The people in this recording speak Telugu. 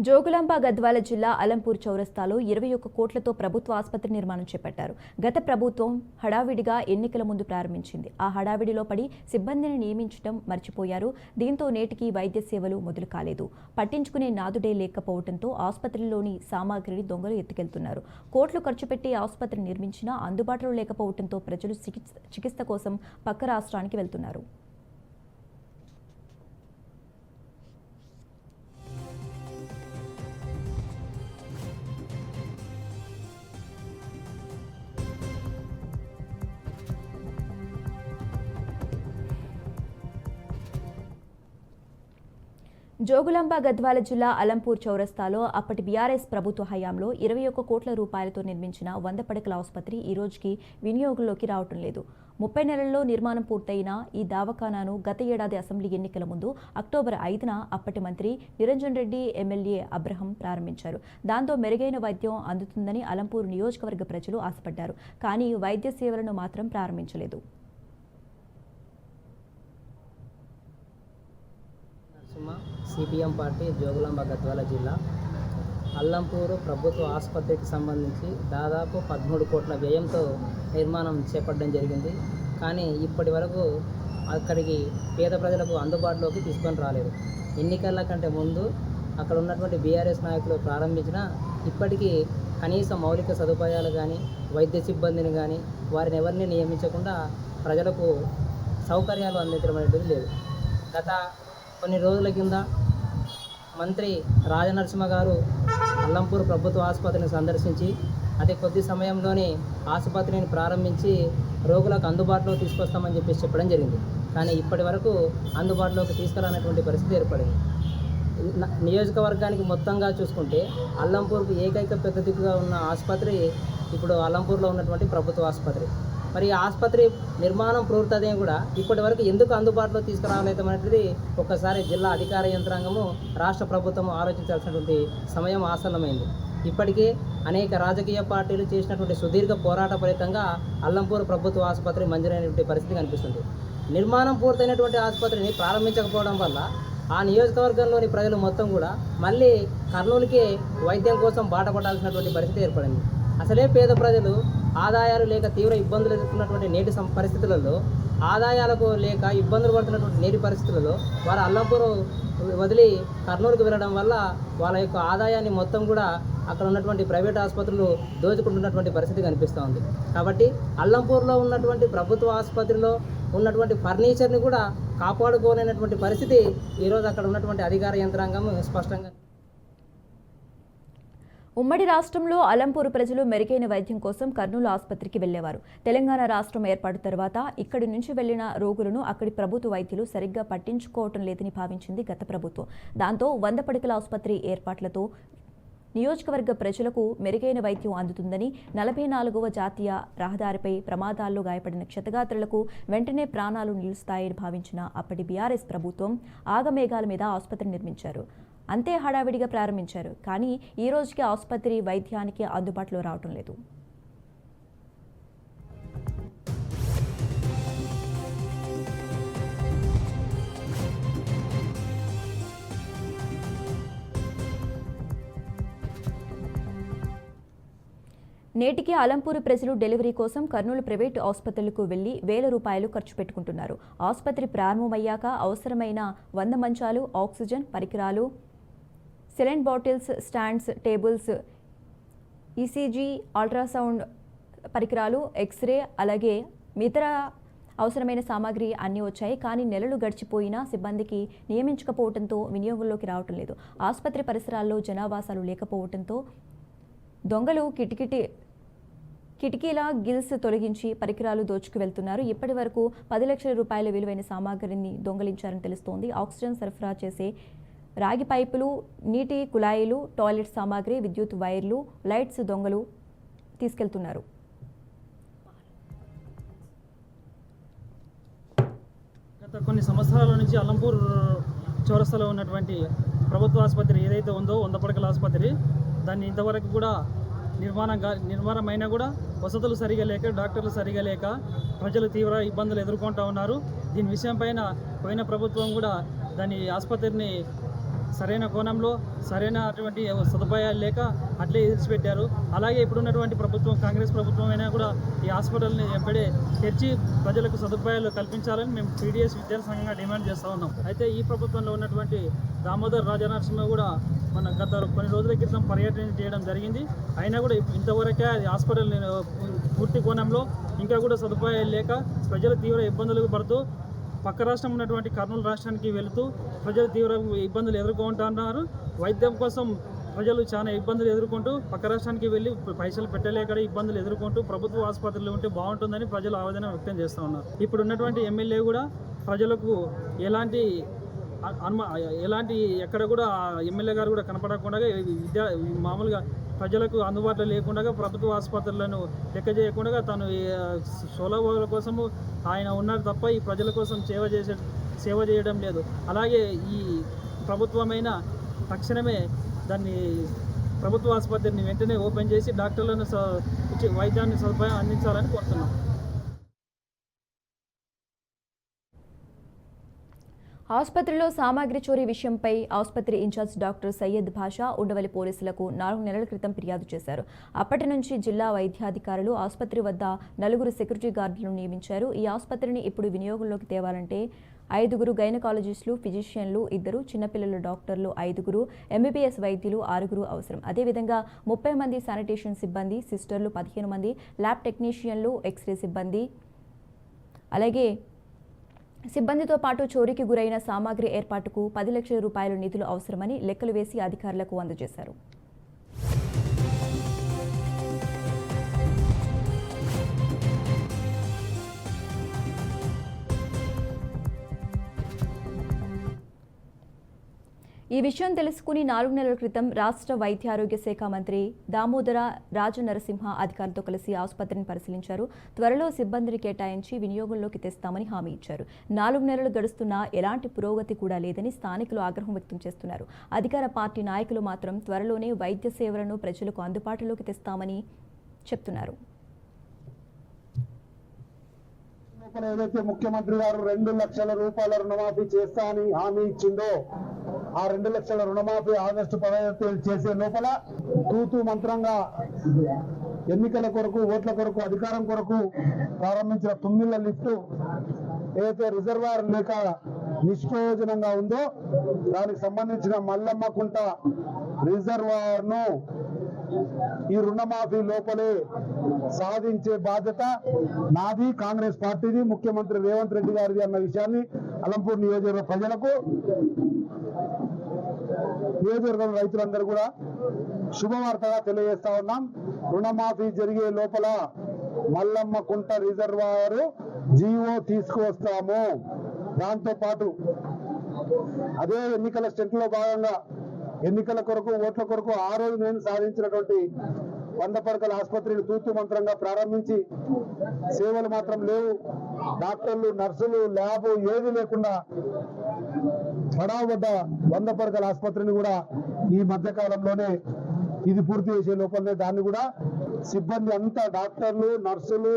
జోగులాంబ గద్వాల జిల్లా అలంపూర్ చౌరస్తాలో 21 కోట్లతో ప్రభుత్వ ఆసుపత్రి నిర్మాణం చేపట్టారు. గత ప్రభుత్వం హడావిడిగా ఎన్నికల ముందు ప్రారంభించింది. ఆ హడావిడిలో పడి సిబ్బందిని నియమించడం మర్చిపోయారు. దీంతో నేటికి వైద్య సేవలు మొదలు కాలేదు. పట్టించుకునే నాదుడే లేకపోవడంతో ఆసుపత్రిలోని సామాగ్రిని దొంగలు ఎత్తుకెళ్తున్నారు. కోట్లు ఖర్చు పెట్టి ఆసుపత్రి నిర్మించినా అందుబాటులో లేకపోవడంతో ప్రజలు చికిత్స కోసం పక్క రాష్ట్రానికి వెళ్తున్నారు. జోగులాంబ గద్వాల జిల్లా అలంపూర్ చౌరస్తాలో అప్పటి బీఆర్ఎస్ ప్రభుత్వ హయాంలో 21 కోట్ల రూపాయలతో నిర్మించిన 100 పడకల ఆసుపత్రి ఈ రోజుకి వినియోగంలోకి రావటం లేదు. 30 నెలల్లో నిర్మాణం పూర్తయిన ఈ దవాఖానాను గత ఏడాది అసెంబ్లీ ఎన్నికల ముందు అక్టోబర్ 5న అప్పటి మంత్రి నిరంజన్ రెడ్డి, ఎమ్మెల్యే అబ్రహం ప్రారంభించారు. దాంతో మెరుగైన వైద్యం అందుతుందని అలంపూర్ నియోజకవర్గ ప్రజలు ఆశపడ్డారు. కానీ వైద్య సేవలను మాత్రం ప్రారంభించలేదు. సిపిఎం పార్టీ జోగులాంబ గద్వాల జిల్లా అల్లంపూరు ప్రభుత్వ ఆసుపత్రికి సంబంధించి దాదాపు 13 కోట్ల వ్యయంతో నిర్మాణం చేపట్టడం జరిగింది. కానీ ఇప్పటి వరకు అక్కడికి పేద ప్రజలకు అందుబాటులోకి తీసుకొని రాలేదు. ఎన్నికల కంటే ముందు అక్కడ ఉన్నటువంటి బీఆర్ఎస్ నాయకులు ప్రారంభించిన ఇప్పటికీ కనీస మౌలిక సదుపాయాలు కానీ వైద్య సిబ్బందిని కానీ వారిని ఎవరిని నియమించకుండా ప్రజలకు సౌకర్యాలు అందించడం అనేది లేదు. గత కొన్ని రోజుల కింద మంత్రి రాజనరసింహ గారు అల్లంపూర్ ప్రభుత్వ ఆసుపత్రిని సందర్శించి అతి కొద్ది సమయంలోనే ఆసుపత్రిని ప్రారంభించి రోగులకు అందుబాటులో తీసుకొస్తామని చెప్పడం జరిగింది. కానీ ఇప్పటి వరకు అందుబాటులోకి తీసుకురానటువంటి పరిస్థితి ఏర్పడింది. నియోజకవర్గానికి మొత్తంగా చూసుకుంటే అల్లంపూర్కు ఏకైక పెద్ద దిక్కుగా ఉన్న ఆసుపత్రి ఇప్పుడు అల్లంపూర్లో ఉన్నటువంటి ప్రభుత్వ ఆసుపత్రి. మరి ఆసుపత్రి నిర్మాణం పూర్తదే కూడా ఇప్పటి వరకు ఎందుకు అందుబాటులో తీసుకురావలేదనేది ఒక్కసారి జిల్లా అధికార యంత్రాంగము రాష్ట్ర ప్రభుత్వము ఆలోచించాల్సినటువంటి సమయం ఆసన్నమైంది. ఇప్పటికే అనేక రాజకీయ పార్టీలు చేసినటువంటి సుదీర్ఘ పోరాట ఫలితంగా అల్లంపూర్ ప్రభుత్వ ఆసుపత్రి మంజూరైనటువంటి పరిస్థితి కనిపిస్తుంది. నిర్మాణం పూర్తయినటువంటి ఆసుపత్రిని ప్రారంభించకపోవడం వల్ల ఆ నియోజకవర్గంలోని ప్రజలు మొత్తం కూడా మళ్ళీ కర్నూలుకే వైద్యం కోసం బాట పడాల్సినటువంటి పరిస్థితి ఏర్పడింది. అసలే పేద ప్రజలు ఆదాయాలు లేక తీవ్ర ఇబ్బందులు ఎదుర్కొన్నటువంటి నేటి పరిస్థితులలో ఆదాయాలకు లేక ఇబ్బందులు పడుతున్నటువంటి నేటి పరిస్థితులలో వారు అల్లంపూరు వదిలి కర్నూలుకు వెళ్ళడం వల్ల వాళ్ళ యొక్క ఆదాయాన్ని మొత్తం కూడా అక్కడ ఉన్నటువంటి ప్రైవేట్ ఆసుపత్రులు దోచుకుంటున్నటువంటి పరిస్థితి కనిపిస్తూ ఉంది. కాబట్టి అల్లంపూర్లో ఉన్నటువంటి ప్రభుత్వ ఆసుపత్రిలో ఉన్నటువంటి ఫర్నిచర్ని కూడా కాపాడుకోలేనటువంటి పరిస్థితి ఈరోజు అక్కడ ఉన్నటువంటి అధికార యంత్రాంగం స్పష్టంగా. ఉమ్మడి రాష్ట్రంలో అలంపూరు ప్రజలు మెరుగైన వైద్యం కోసం కర్నూలు ఆసుపత్రికి వెళ్లేవారు. తెలంగాణ రాష్ట్రం ఏర్పాటు తర్వాత ఇక్కడి నుంచి వెళ్లిన రోగులను అక్కడి ప్రభుత్వ వైద్యులు సరిగ్గా పట్టించుకోవటం లేదని భావించింది గత ప్రభుత్వం. దాంతో 100 పడకల ఆసుపత్రి ఏర్పాట్లతో నియోజకవర్గ ప్రజలకు మెరుగైన వైద్యం అందుతుందని 44వ జాతీయ రహదారిపై ప్రమాదాల్లో గాయపడిన క్షతగాత్రులకు వెంటనే ప్రాణాలు నిలుస్తాయని భావించిన అప్పటి బీఆర్ఎస్ ప్రభుత్వం ఆగమేఘాల మీద ఆసుపత్రి నిర్మించారు. అంతే హడావిడిగా ప్రారంభించారు. కానీ ఈ రోజుకి ఆసుపత్రి వైద్యానికి అందుబాటులో రావటం లేదు. నేటికి అలంపూరు ప్రజలు డెలివరీ కోసం కర్నూలు ప్రైవేటు ఆసుపత్రులకు వెళ్లి వేల రూపాయలు ఖర్చు పెట్టుకుంటున్నారు. ఆసుపత్రి ప్రారంభమయ్యాక అవసరమైన 100 మంచాలు, ఆక్సిజన్ పరికరాలు, saline bottles, stands, tables, ECG, ultrasound పరికరాలు, ఎక్స్రే, అలాగే ఇతర అవసరమైన సామాగ్రి అన్నీ వచ్చాయి. కానీ నెలలు గడిచిపోయినా సిబ్బందికి నియమించకపోవడంతో వినియోగంలోకి రావటం లేదు. ఆసుపత్రి పరిసరాల్లో జనావాసాలు లేకపోవడంతో దొంగలు కిటికీల గిల్స్ తొలగించి పరికరాలు దోచుకు వెళ్తున్నారు. ఇప్పటి వరకు 10 లక్షల రూపాయల విలువైన సామాగ్రిని దొంగలించారని తెలుస్తోంది. ఆక్సిజన్ సరఫరా చేసే రాగి పైపులు, నీటి కుళాయిలు, టాయిలెట్ సామాగ్రి, విద్యుత్ వైర్లు, లైట్స్ దొంగలు తీసుకెళ్తున్నారు. గత కొన్ని సంవత్సరాల నుంచి అల్లంపూర్ చౌరస్తాలో ఉన్నటువంటి ప్రభుత్వ ఆసుపత్రి ఏదైతే ఉందో 100 పడకల ఆసుపత్రి, దాన్ని ఇంతవరకు కూడా నిర్మాణమైనా కూడా వసతులు సరిగా లేక, డాక్టర్లు సరిగా లేక ప్రజలు తీవ్ర ఇబ్బందులు ఎదుర్కొంటూ ఉన్నారు. దీని విషయం పైన పోయిన ప్రభుత్వం కూడా దాని ఆసుపత్రిని సరైన కోణంలో సరైన అటువంటి సదుపాయాలు లేక అట్లే విడిచిపెట్టారు. అలాగే ఇప్పుడున్నటువంటి ప్రభుత్వం, కాంగ్రెస్ ప్రభుత్వం అయినా కూడా ఈ హాస్పిటల్ని వెంబడే తెరిచి ప్రజలకు సదుపాయాలు కల్పించాలని మేము పీడిఎస్ విద్యార్థి సంఘంగా డిమాండ్ చేస్తూ ఉన్నాం. అయితే ఈ ప్రభుత్వంలో ఉన్నటువంటి దామోదర్ రాజనరసింహ కూడా మన గత కొన్ని రోజుల క్రితం పర్యటన చేయడం జరిగింది. అయినా కూడా ఇంతవరకే అది హాస్పిటల్ పూర్తి కోణంలో ఇంకా కూడా సదుపాయాలు లేక ప్రజలు తీవ్ర ఇబ్బందులకు పడుతూ పక్క రాష్ట్రం ఉన్నటువంటి కర్నూలు రాష్ట్రానికి వెళుతూ ప్రజలు తీవ్ర ఇబ్బందులు ఎదుర్కొంటున్నారు. వైద్యం కోసం ప్రజలు చాలా ఇబ్బందులు ఎదుర్కొంటూ పక్క రాష్ట్రానికి వెళ్ళి పైసలు పెట్టలేక ఇబ్బందులు ఎదుర్కొంటూ ప్రభుత్వ ఆసుపత్రులు ఉంటే బాగుంటుందని ప్రజలు ఆవేదన వ్యక్తం చేస్తూ ఉన్నారు. ఇప్పుడు ఉన్నటువంటి ఎమ్మెల్యే కూడా ప్రజలకు ఎలాంటి ఎక్కడ కూడా ఎమ్మెల్యే గారు కూడా కనపడకుండా మామూలుగా ప్రజలకు అందుబాటులో లేకుండా ప్రభుత్వ ఆసుపత్రులను లెక్క చేయకుండా తను సోలభోగుల కోసము ఆయన ఉన్నారు తప్ప ఈ ప్రజల కోసం సేవ చేయడం లేదు. అలాగే ఈ ప్రభుత్వమైన తక్షణమే దాన్ని ప్రభుత్వ ఆసుపత్రిని వెంటనే ఓపెన్ చేసి డాక్టర్లను వైద్యాన్ని సదుపాయం అందించాలని కోరుతున్నాం. ఆసుపత్రిలో సామాగ్రి చోరీ విషయంపై ఆసుపత్రి ఇన్ఛార్జ్ డాక్టర్ సయ్యద్ భాషా ఉండవల్లి పోలీసులకు 4 నెలల క్రితం ఫిర్యాదు చేశారు. అప్పటి నుంచి జిల్లా వైద్యాధికారులు ఆసుపత్రి వద్ద 4 సెక్యూరిటీ గార్డులను నియమించారు. ఈ ఆసుపత్రిని ఇప్పుడు వినియోగంలోకి తేవాలంటే 5 గైనకాలజిస్టులు, ఫిజిషియన్లు 2, చిన్నపిల్లల డాక్టర్లు 5, ఎంబీబీఎస్ వైద్యులు 6 అవసరం. అదేవిధంగా 30 మంది శానిటేషన్ సిబ్బంది, సిస్టర్లు 15 మంది, ల్యాబ్ టెక్నీషియన్లు, ఎక్స్రే సిబ్బంది, అలాగే సిబ్బందితో పాటు చోరీకి గురైన సామాగ్రి ఏర్పాటుకు 10 లక్షల రూపాయల నిధులు అవసరమని లెక్కలు వేసి అధికారులకు అందజేశారు. ఈ విషయం తెలుసుకుని 4 నెలల క్రితం రాష్ట్ర వైద్యారోగ్య శాఖ మంత్రి దామోదర రాజనరసింహ అధికారులతో కలిసి ఆసుపత్రిని పరిశీలించారు. త్వరలో సిబ్బందిని కేటాయించి వినియోగంలోకి తెస్తామని హామీ ఇచ్చారు. 4 నెలలు గడుస్తున్నా ఎలాంటి పురోగతి కూడా లేదని స్థానికులు ఆగ్రహం వ్యక్తం చేస్తున్నారు. అధికార పార్టీ నాయకులు మాత్రం త్వరలోనే వైద్య సేవలను ప్రజలకు అందుబాటులోకి తెస్తామని చెప్తున్నారు. ఏదైతే ముఖ్యమంత్రి గారు 2 లక్షల రూపాయల రుణమాఫీ చేస్తా అని హామీ ఇచ్చిందో ఆ 2 లక్షల రుణమాఫీ ఆగస్టు 15 చేసే లోపల తూతూ మంత్రంగా ఎన్నికల కొరకు, ఓట్ల కొరకు, అధికారం కొరకు ప్రారంభించిన 9 లిఫ్ట్ ఏదైతే రిజర్వాయర్ లేక నిష్ప్రయోజనంగా ఉందో దానికి సంబంధించిన మల్లమ్మకుంట రిజర్వాయర్ ను ఈ రుణమాఫీ లోపలే సాధించే బాధ్యత నాది, కాంగ్రెస్ పార్టీది, ముఖ్యమంత్రి రేవంత్ రెడ్డి గారిది అన్న విషయాన్ని అలంపూర్ నియోజకవర్గ ప్రజలకు, నియోజకవర్గం రైతులందరూ కూడా శుభవార్తగా తెలియజేస్తా ఉన్నాం. రుణమాఫీ జరిగే లోపల మల్లమ్మకుంట రిజర్వాయర్ జీవో తీసుకువస్తాము. దాంతో పాటు అదే ఎన్నికల స్టెంట్ లో భాగంగా ఎన్నికల కొరకు, ఓట్ల కొరకు ఆ రోజు నేను సాధించినటువంటి 100 పడకల ఆసుపత్రిని తూతు మంత్రంగా ప్రారంభించి సేవలు మాత్రం లేవు, డాక్టర్లు, నర్సులు, ల్యాబ్ ఏది లేకుండా పడావద్ద 100 పడకల ఆసుపత్రిని కూడా ఈ మధ్య కాలంలోనే ఇది పూర్తి చేసే లోపలనే దాన్ని కూడా సిబ్బంది అంతా డాక్టర్లు, నర్సులు,